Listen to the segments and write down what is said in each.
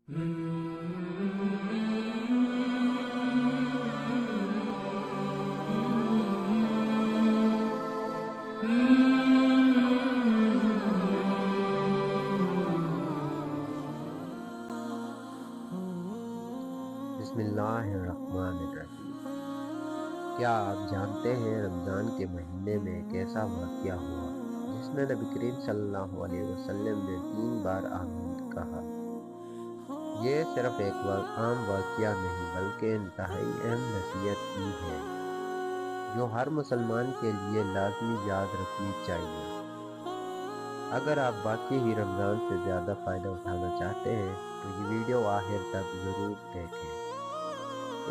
بسم اللہ الرحمن الرحیم۔ کیا آپ جانتے ہیں رمضان کے مہینے میں ایک ایسا واقعہ ہوا جس میں نبی کریم صلی اللہ علیہ وسلم نے 3 بار آمین کہا۔ یہ صرف ایک عام واقعہ نہیں بلکہ انتہائی اہم نصیحت بھی ہے جو ہر مسلمان کے لیے لازمی یاد رکھنی چاہیے۔ اگر آپ واقعی ہی رمضان سے زیادہ فائدہ اٹھانا چاہتے ہیں تو یہ ویڈیو آخر تک ضرور دیکھیں۔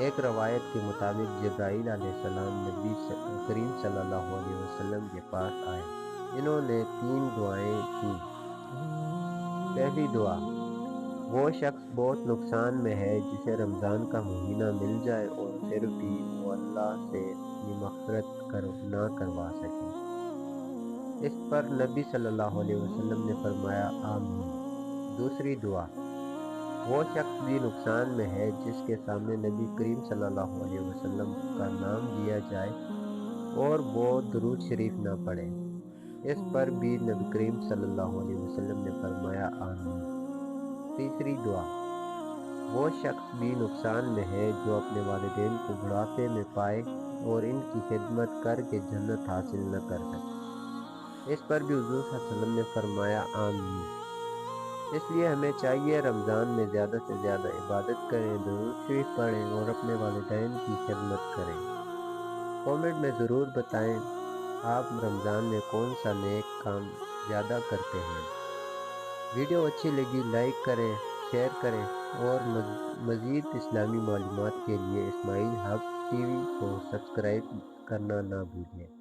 ایک روایت کے مطابق جبرائیل علیہ السلام نبی کریم صلی اللہ علیہ وسلم کے پاس آئے۔ انہوں نے 3 دعائیں کیں۔ پہلی دعا: وہ شخص بہت نقصان میں ہے جسے رمضان کا مہینہ مل جائے اور پھر بھی وہ اللہ سے اپنی مغفرت نہ کروا سکے۔ اس پر نبی صلی اللہ علیہ وسلم نے فرمایا آمین۔ دوسری دعا: وہ شخص بھی نقصان میں ہے جس کے سامنے نبی کریم صلی اللہ علیہ وسلم کا نام لیا جائے اور وہ درود شریف نہ پڑھے۔ اس پر بھی نبی کریم صلی اللہ علیہ وسلم نے فرمایا آمین۔ تیسری دعا: وہ شخص بھی نقصان میں ہے جو اپنے والدین کو بڑھاپے میں پائے اور ان کی خدمت کر کے جنت حاصل نہ کر سکے۔ اس پر بھی حضور صلی اللہ علیہ وسلم نے فرمایا آمین۔ اس لیے ہمیں چاہیے رمضان میں زیادہ سے زیادہ عبادت کریں، درود شریف پڑھیں اور اپنے والدین کی خدمت کریں۔ کامنٹ میں ضرور بتائیں آپ رمضان میں کون سا نیک کام زیادہ کرتے ہیں۔ ویڈیو اچھی لگی لائک کریں، شیئر کریں اور مزید اسلامی معلومات کے لیے اسماعیل ہب ٹی وی کو سبسکرائب کرنا نہ بھولیں۔